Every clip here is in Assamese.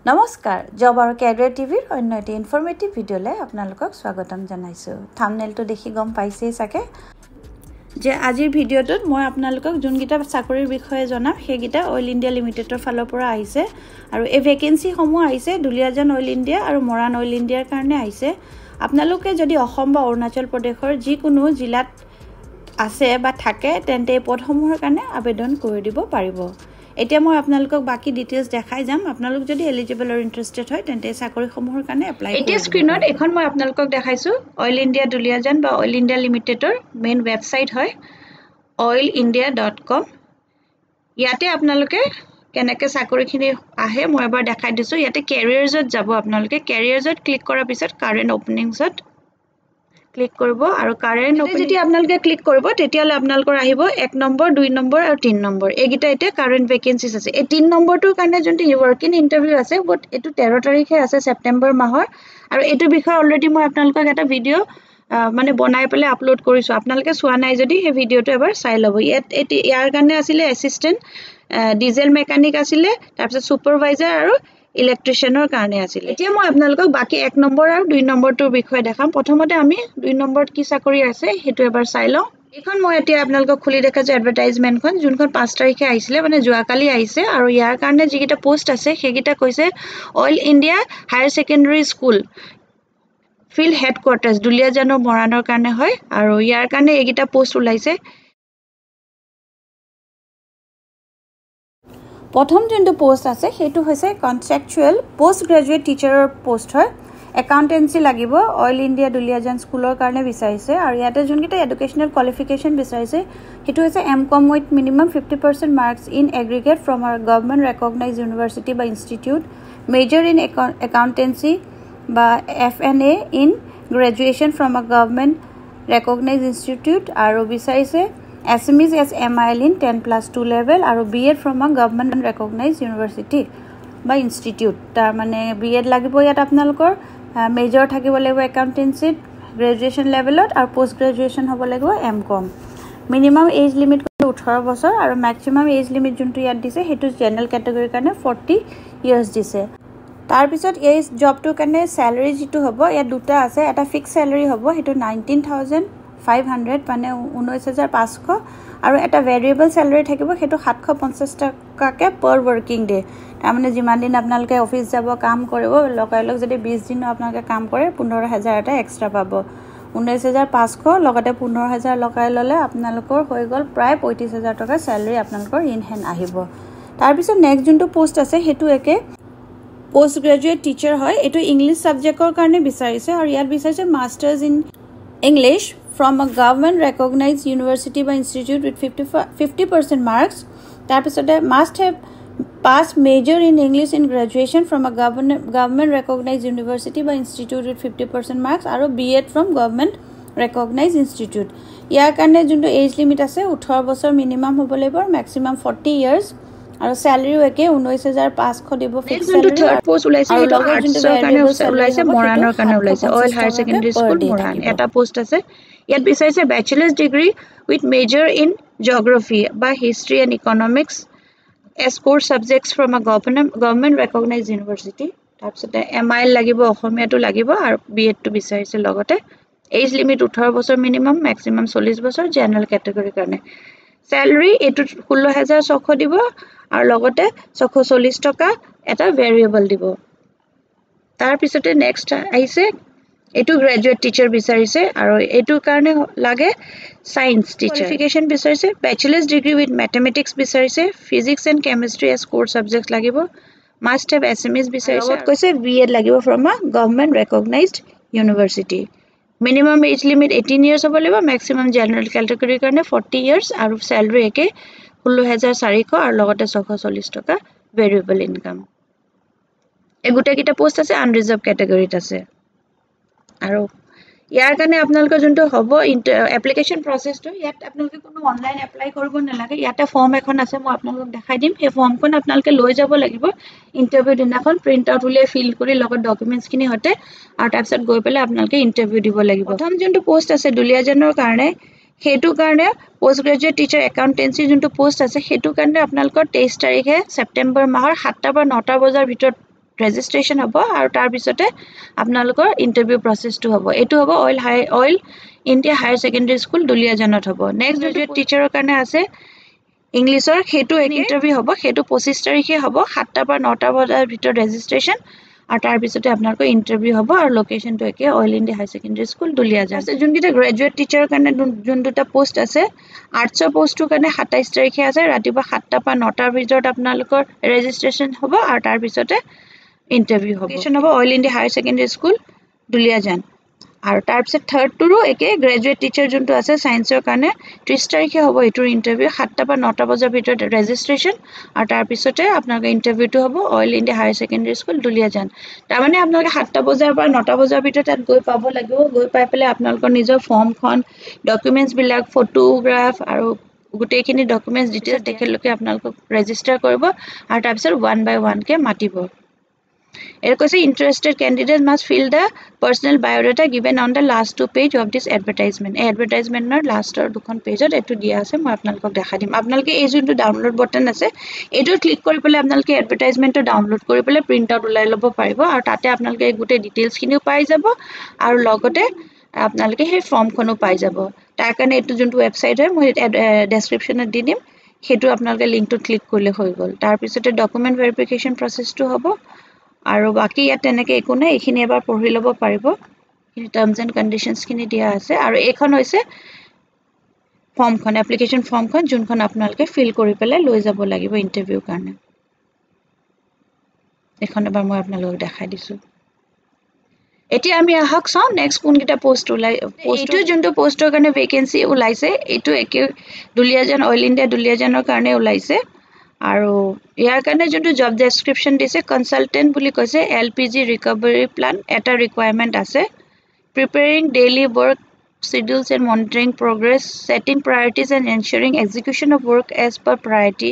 নমস্কাৰ জব আৰু কেৰিয়াৰ টিভিৰ অন্য এটি ইনফৰমেটিভ ভিডিঅ'লৈ আপোনালোকক স্বাগতম জনাইছোঁ থাম্বনেইলটো দেখি গম পাইছেই চাগে যে আজিৰ ভিডিঅ'টোত মই আপোনালোকক যোনকেইটা চাকৰিৰ বিষয়ে জনাম সেইকেইটা অইল ইণ্ডিয়া লিমিটেডৰ ফালৰ পৰা আহিছে আৰু এই ভেকেন্সিসমূহ আহিছে দুলিয়াজান অইল ইণ্ডিয়া আৰু মৰাণ অইল ইণ্ডিয়াৰ কাৰণে আহিছে আপোনালোকে যদি অসম বা অৰুণাচল প্ৰদেশৰ যিকোনো জিলাত আছে বা থাকে তেন্তে এই পদসমূহৰ কাৰণে আবেদন কৰি দিব পাৰিব এতিয়া মই আপোনালোকক বাকি ডিটেইলছ দেখাই যাম আপোনালোক যদি এলিজিবল আৰু ইন্টাৰেষ্টেড হয় তেন্তে চাকৰিসমূহৰ কাৰণে এপ্লাই কৰিব এতিয়া স্ক্ৰিনত এখন মই আপোনালোকক দেখাইছো অইল ইণ্ডিয়া দুলিয়াজান বা অইল ইণ্ডিয়া লিমিটেডৰ মেইন ৱেবছাইট হয় oilindia.com ইয়াতে আপোনালোকে কেনেকৈ চাকৰিখিনি আহে মই এবাৰ দেখাই দিছো ইয়াতে কেৰিয়াৰছত যাব আপোনালোকে কেৰিয়াৰছত ক্লিক কৰাৰ পিছত কাৰেন্ট ওপেনিংছত ক্লিক কৰিব আৰু কাৰেন্ট ওপেনিং যদি আপোনালোকে ক্লিক কৰিব তেতিয়ালে আপোনালোকৰ আহিব 1 নম্বৰ 2 নম্বৰ আৰু 3 নম্বৰ এইগিটা এতিয়া কাৰেন্ট ভেকেন্সিজ আছে এই 3 নম্বৰটোৰ কাৰণে যোনটো ওয়াৰ্কিং ইন্টাৰভিউ আছে বাট এটো 13 তাৰিখে আছে সেপ্টেম্বৰ মাহৰ আৰু এটো বিষয় অলৰেডি মই আপোনালোকক এটা ভিডিও মানে বনাই পেলে আপলোড কৰিছো আপোনালোকে চোৱা নাই যদি এই ভিডিওটো এবাৰ চাই লব ইয়াৰ কাৰণে আছিল এসিস্টেন্ট ডিজেল মেকানিক আছিল তাৰ পিছত সুপাৰভাইজাৰ আৰু ইলেক্ট্ৰিচিয়ানৰ কাৰণে আছিল এতিয়া মই আপোনালোকক বাকি 1 নম্বৰ আৰু 2 নম্বৰটোৰ বিষয়ে দেখাম প্ৰথমতে আমি 2 নম্বৰত কি চাকৰি আছে হেতু এবাৰ চাই লওঁ এখন মই এতিয়া আপোনালোকক খুলি দেখাইছো এডভাৰটাইজমেন্টখন যোনখন 5 তাৰিখে আহিছিল মানে যোৱাকালি আহিছে আৰু ইয়াৰ কাৰণে যিকিটা পোষ্ট আছে সেইকিটা কৈছে oil India higher secondary school field headquarters দুলিয়াজানৰ মৰাণৰ কাৰণে হয় আৰু ইয়াৰ কাৰণে এইকিটা পোষ্ট ওলাইছে প্ৰথম যোনটো পোষ্ট আছে হেতু হৈছে কনট্ৰেকচুৱেল পোষ্ট গ্ৰেজুৱেট টিচাৰৰ পোষ্ট হয় একাউন্টেন্সি লাগিব অইল ইণ্ডিয়া দুলিয়াজান স্কুলৰ কাৰণে বিচাৰিছে আৰু ইয়াতে যোনকিটা এডুকেশনাল কোৱালিফিকেশন বিচাৰিছে হেতু হৈছে MCom with minimum 50% marks in aggregate from a government ৰেকগনাইজড university বা ইনষ্টিটিউট মেজৰ ইন একাউন্টেন্সি বা এফএনএ ইন গ্ৰেজুৱেচন ফ্ৰম আ গভৰ্নমেন্ট ৰেকগনাইজড ইনষ্টিটিউট আৰু বিচাৰিছে SMEs as MIL in 10+2 level আৰু BEd from a government recognized university বা institute তাৰ মানে BEd লাগিব ইয়াত আপোনালোকৰ মেজৰ থাকিব লাগিব একাউন্টেন্সি গ্ৰেজুৱেচন লেভেলত আৰু পোষ্ট গ্ৰেজুৱেচন হ'ব লাগিব এমকম মিনিমাম এজ লিমিট 18 বছৰ আৰু ম্যাক্সিমাম এজ লিমিট যোনটো ইয়াত দিছে হেতু জেনাৰেল ক্যাটাগৰীৰ কাৰণে 40 ইয়াৰ্স দিছে তাৰ পিছত এই জবটোৰ কাৰণে স্যালাৰি যেটো হ'ব ইয়াত দুটা আছে এটা ফিক্স স্যালাৰি হ'ব হেতু 19500 মানে 19500 আৰু এটা ভেৰিয়েবল স্যালাৰি থাকিব হেতু 750 টাকাকে পাৰ ওয়াৰ্কিং ডে তাৰ মানে যিমান দিন আপোনালোকে অফিস যাব কাম কৰিব লগাইলক যদি 20 দিন আপোনালোকে কাম কৰে 15000 এটা এক্সট্ৰা পাব 19500 লগতে 15000 লগাই ললে আপোনালোকৰ হৈ গল প্ৰায় 35000 টকা স্যালাৰি আপোনালোকৰ ইন হেণ্ড আহিব তাৰ পিছত নেক্সট যোনটো পোষ্ট আছে হেতু একে পোষ্ট গ্ৰেজুৱেট টিচাৰ হয় এটো ইংলিশ সাবজেক্টৰ কাৰণে বিচাৰিছে আৰু ইয়াত বিচাৰিছে masters in English from a government recognized university by institute with 50% marks tarpisode must have passed major in English in graduation from a government recognized university by institute with 50% marks aru BEd from government recognized institute ইয়াৰ কাৰণে যোনটো এজ লিমিট আছে 18 বছৰ মিনিমাম হ'ব লাগিব maximum 40 years আৰু স্যালাৰিও একে 19500 দিব ফিক্স স্যালাৰি থাৰ্ড পোষ্ট ওলাইছে আৰু আৰ্টছৰ কাৰণে ওলাইছে মৰাণৰ কাৰণে ওলাইছে oil higher secondary school Moran এটা পোষ্ট আছে ইয়াত বিচাৰিছে bachelors degree with major in geography বা history and economics as core subjects from আ গভৰ্নমেন্ট ৰেকগনাইজড ইউনিভাৰ্সিটি তাৰপিছতে MIL লাগিব অসমীয়াটো লাগিব আৰু BEd টো বিচাৰিছে লগতে এজ লিমিট 18 বছৰ মিনিমাম ম্যাক্সিমাম 40 বছৰ জেনাৰেল ক্যাটাগৰীৰ কাৰণে স্যালাৰি এটো 16600 দিব আৰু লগতে 640 টকা এটা ভেৰিয়েবল দিব তাৰ পিছতে নেক্সট আহিছে এটো গ্ৰেজুৱেট টিচাৰ বিচাৰিছে আৰু এটো কাৰণে লাগে সায়েন্স টিচাৰ কোৱালিফিকেশন বিচাৰিছে ব্যাচেলাৰ্ছ ডিগ্ৰী উইথ ম্যাথমেটিক্স বিচাৰিছে physics and chemistry as core subjects লাগিব মাষ্ট হেভ SMEs বিচাৰিছে কৈছে BEd লাগিব ফ্ৰম আ গভৰ্নমেন্ট ৰেকগনাইজড ইউনিভাৰ্সিটি মিনিমাম এজ লিমিট 18 ইয়াৰ্স হ'ব লাগিব ম্যাক্সিমাম জেনাৰেল ক্যাটাগৰীৰ কাৰণে 40 ইয়াৰ্স আৰু স্যালাৰি একে 16400 আৰু লগতে 640 টকা ভেৰিয়েবল ইনকাম এগুটা কিটা পোষ্ট আছে আনৰিজাৰ্ভ ক্যাটাগৰীত আছে আৰু ইয়াৰ কাৰণে আপোনালোকৰ যোনটো হ'ব এপ্লিকেশন প্ৰসেসটো ইয়াত আপোনালোকে কোনো অনলাইন এপ্লাই কৰিব নালাগে ইয়াতে ফৰ্ম এখন আছে মই আপোনালোকক দেখাই দিম সেই ফৰ্মখন আপোনালোকে লৈ যাব লাগিব ইন্টাৰভিউ দিনাখন প্ৰিন্ট আউট উলিয়াই ফিল কৰি লগত ডকুমেন্টস খিনি হতে আৰু তাৰপিছত গৈ পেলাই আপোনালোকে ইন্টাৰভিউ দিব লাগিব প্ৰথম যোনটো পোষ্ট আছে দুলিয়াজানৰ কাৰণে হেতু কাৰণে পোষ্ট গ্ৰেজুৱেট টিচাৰ একাউন্টেন্সি যোনটো পোষ্ট আছে হেতু কাৰণে আপোনালোকৰ 23 তাৰিখে সেপ্টেম্বৰ মাহৰ 7টা বা 9টা বজাৰ ভিতৰত ৰেজিষ্ট্ৰেশ্যন হ'ব আৰু তাৰ পিছতে আপোনালোকৰ ইণ্টাৰভিউ প্ৰচেছটো হ'ব এইটো হ'ব oil India higher secondary school দুলিয়াজানত হ'ব নেক্সট গ্ৰেজুৱেট টিচাৰৰ কাৰণে আছে ইংলিছৰ সেইটো ইণ্টাৰভিউ হ'ব সেইটো 25 তাৰিখে হ'ব 7টা পৰা 9টা বজাৰ ভিতৰত ৰেজিষ্ট্ৰেশ্যন আৰু তাৰ পিছতে আপোনালোকৰ ইণ্টাৰভিউ হ'ব আৰু লোকেশ্যনটো একে oil India higher secondary school Duliajan আছে যোনকেইটা গ্ৰেজুৱেট টিচাৰৰ কাৰণে যোন দুটা পোষ্ট আছে আৰ্টছৰ পোষ্টটোৰ কাৰণে 27 তাৰিখে আছে ৰাতিপুৱা 7টা পৰা 9টাৰ ভিতৰত আপোনালোকৰ ৰেজিষ্ট্ৰেশ্যন হ'ব আৰু তাৰ পিছতে ইণ্টাৰভিউ হ'ব oil India higher secondary school Duliajan আৰু তাৰ পিছত থাৰ্ডটোৰো একে গ্ৰেজুৱেট টিচাৰ যোনটো আছে সায়েন্সৰ কাৰণে 30 তাৰিখে হ'ব এইটোৰ ইণ্টাৰভিউ 7টা পৰা 9টা বজাৰ ভিতৰত ৰেজিষ্ট্ৰেশ্যন আৰু তাৰ পিছতে আপোনালোকৰ ইণ্টাৰভিউটো হ'ব oil India higher secondary school Duliajan তাৰমানে আপোনালোকে 7টা বজাৰ পৰা 9টা বজাৰ ভিতৰত তাত গৈ পাব লাগিব গৈ পাই পেলাই আপোনালোকৰ নিজৰ ফৰ্মখন ডকুমেণ্টছবিলাক ফটোগ্ৰাফ আৰু গোটেইখিনি ডকুমেণ্টছ ডিটেইলছ তেখেতলোকে আপোনালোকক ৰেজিষ্টাৰ কৰিব আৰু তাৰপিছত 1 by 1 কে মাতিব It was interested candidate must fill the personal biodata given on the last 2 page of this advertisement. Advertisement nar last or dukhon page or etu dia ase moi apnalok dekhai dim. Apnalke ei jontu download button ase etu click kori pele apnalke advertisement to download kori pele print out ulai lobo paribo aru tate apnalke gote details khiniu pai jabo aru logote apnalke he form khono pai jabo. Tar karone etu jontu website hoy moi description et di dim hetu apnalke link to click korle hoi gol. Tar pisote document verification process to hobo আৰু বাকি ইয়াত তেনেকে একো নাই এখিনি এবাৰ পঢ়ি লব পাৰিব এই টাৰ্মস এন্ড কন্ডিশনস খিনি দিয়া আছে আৰু এখন হৈছে ফৰ্মখন এপ্লিকেশন ফৰ্মখন যোনখন আপোনালোকে ফিল কৰি পেলাই লৈ যাব লাগিব ইন্টাৰভিউ কাৰণে এখন এবাৰ মই আপোনালোকক দেখাই দিছো এতিয়া আমি আহক চাও নেক্সট কোনকিটা পোষ্ট ওলাই এইটো যোনটো পোষ্টৰ কাৰণে ভ্যাকেন্সি ওলাইছে এইটো একে দুলিয়াজান অইল ইণ্ডিয়া দুলিয়াজানৰ কাৰণে ওলাইছে আৰু ইয়াৰ কাৰণে যোনটো জব ডেসক্ৰিপচন দিছে কনসালটেন্ট বুলি কৈছে এলপিজি ৰিকভাৰি প্লান এটা ৰিকোয়াৰমেন্ট আছে preparing daily work schedules and monitoring progress setting priorities and ensuring execution of work as per priority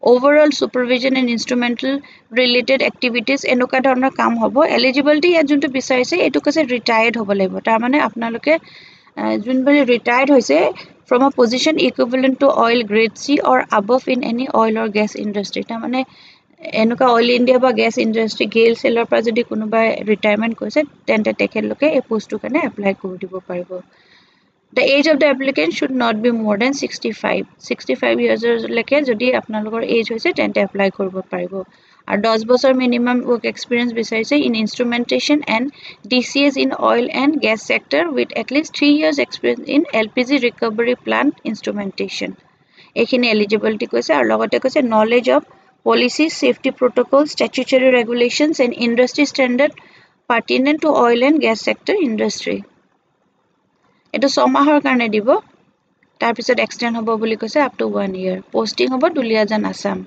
overall supervision and instrumental related activities enuka dhoroner kaam hobo eligibility ya juntu bisarise etu kase retired hobo laibo tar mane apnaloke junbali retired hoise from a position equivalent to oil grade C or above in any oil or gas industry ta mane enuka oil india ba gas industry gale seller pa jodi kunuba retirement koise tente tekheloke e post tu kane apply kori dibo paribo The age of the applicant should not be more than 65 years leke jodi apnalokor age hoise tente apply koribo paribo আর 10 বছর minimum work experience বিচাৰিছে in instrumentation and DCS in oil and gas sector with at least 3 years experience in LPG recovery plant instrumentation এখিনি eligibility কৈছে আৰু লগতে কৈছে knowledge of policies safety protocols statutory regulations and industry standard pertinent to oil and gas sector industry এটো 6 মাহৰ কাৰণে দিব তাৰ পিছত এক্সটেন্ড হ'ব বুলি কৈছে আপ টু 1 ইয়াৰ পোস্টিং হ'ব দুলিয়াজান আসাম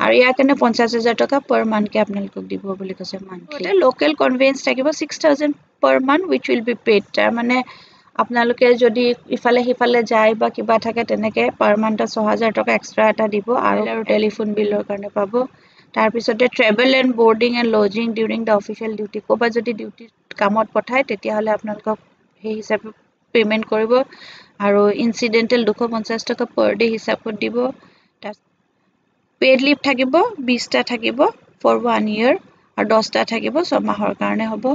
আৰু ইয়াৰ কাৰণে 50000 টকা per month কে আপোনালোকক দিব বুলি কৈছে মান্থলি লোকেল কনভেন্স থাকিব 6000 per month which will be paid তাৰ মানে আপোনালোকে যদি ইফালে হিফালে যায় বা কিবা থাকে তেনেকে per month 6000 টকা এক্সট্ৰা এটা দিব আৰু টেলিফোন বিলৰ কাৰণে পাব তাৰ পিছতে travel and boarding and lodging during the official duty কোবা যদি ডিউটি কামত পঠায় তেতিয়া হলে আপোনালোকক সেই হিচাপে পেমেন্ট কৰিব আৰু ইনসিডেন্টাল 250 টকা per day হিচাপত দিব paid leave থাকিব 20 টা থাকিব for 1 year আৰু 10 টা থাকিব 6 মাহৰ কাৰণে হ'ব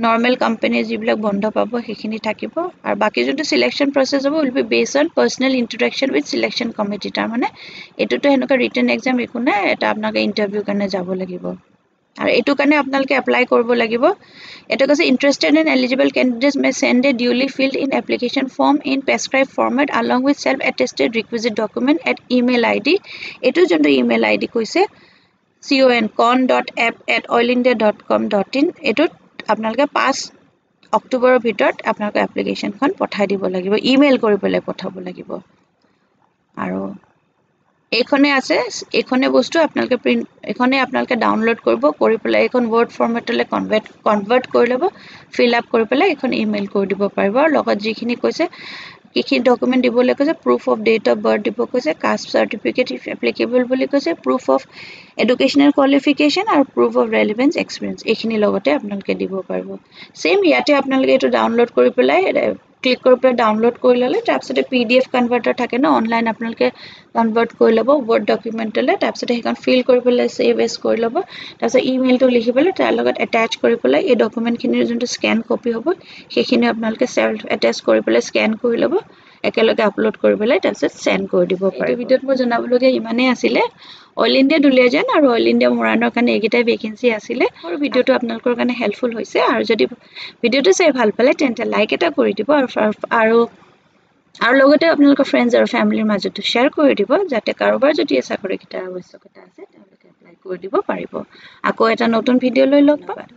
normal company যিবিলাক বন্ধ পাব সেইখিনি থাকিব আৰু বাকি যোনটো সিলেকশন process হ'ব will be based on personal interaction with selection committee তাৰ মানে এটোটো হেনকা written exam একো না এটা আপোনাকে ইন্টাৰভিউ কাৰণে যাব লাগিব আৰু এটো কাৰণে আপোনালোকে এপ্লাই কৰিব লাগিব এটা কৈছে interested and eligible candidates may send a duly filled in application form in prescribed format along with self attested requisite document at email id এটো যোনটো email id কৈছে con.app@oilindia.com.in এটো আপোনালোকে 5 অক্টোবৰৰ ভিতৰত আপোনালোকৰ এপ্লিকেশনখন পঠাই দিব লাগিব ইমেইল কৰি পেলাই পঠাব লাগিব আৰু এখনে আছে এখনে বস্তু আপোনালোকে প্ৰিন্ট এখনে আপোনালোকে ডাউনলোড কৰিব কৰি পেলাই এখন ওয়াৰ্ড ফৰম্যাটলে কনভাৰ্ট কৰি লব ফিল আপ কৰি পেলাই এখন ইমেইল কৰি দিব পাৰিব আৰু লগত যিখিনি কৈছে কিকি ডকুমেন্ট দিবলৈ কৈছে proof of date of birth দিব কৈছে caste certificate if applicable বুলি কৈছে proof of educational qualification আৰু proof of relevance experience এখিনি লগতে আপোনালোকে দিব পাৰিব সেম ইয়াতে আপোনালোকে এটো ডাউনলোড কৰি পেলাই ক্লিক কৰি পেলাই ডাউনলোড কৰি ল'লে তাৰপিছতে PDF কনভাৰ্টাৰ থাকে ন অনলাইন আপোনালোকে কনভাৰ্ট কৰি ল'ব ৱৰ্ড ডকুমেণ্টলৈ তাৰপিছতে সেইখন ফিল কৰি পেলাই ছেভ এছ কৰি ল'ব তাৰপিছত ইমেইলটো লিখি পেলাই তাৰ লগত এটাচ কৰি পেলাই এই ডকুমেণ্টখিনিৰ যোনটো স্কেন কপি হ'ব সেইখিনি আপোনালোকে চেল্ফ এটাচ কৰি পেলাই স্কেন কৰি ল'ব একেলগে আপলোড কৰি পেলাই তাৰপিছত চেণ্ড কৰি দিব পাৰে এই ভিডিঅ'ত মই জনাবলগীয়া ইমানেই আছিলে অল ইণ্ডিয়া দুলীয়াজান আৰু অল ইণ্ডিয়া মৰাণৰ কাৰণে এইকেইটাই ভেকেঞ্চি আছিলে আৰু ভিডিঅ'টো আপোনালোকৰ কাৰণে হেল্পফুল হৈছে আৰু যদি ভিডিঅ'টো চাই ভাল পালে তেন্তে লাইক এটা কৰি দিব আৰু লগতে আপোনালোকৰ ফ্ৰেণ্ডছ আৰু ফেমিলিৰ মাজতো শ্বেয়াৰ কৰি দিব যাতে কাৰোবাৰ যদি এই চাকৰিকেইটাৰ আৱশ্যকতা আছে তেওঁলোকে এপ্লাই কৰি দিব পাৰিব আকৌ এটা নতুন ভিডিঅ' লৈ লগ পাম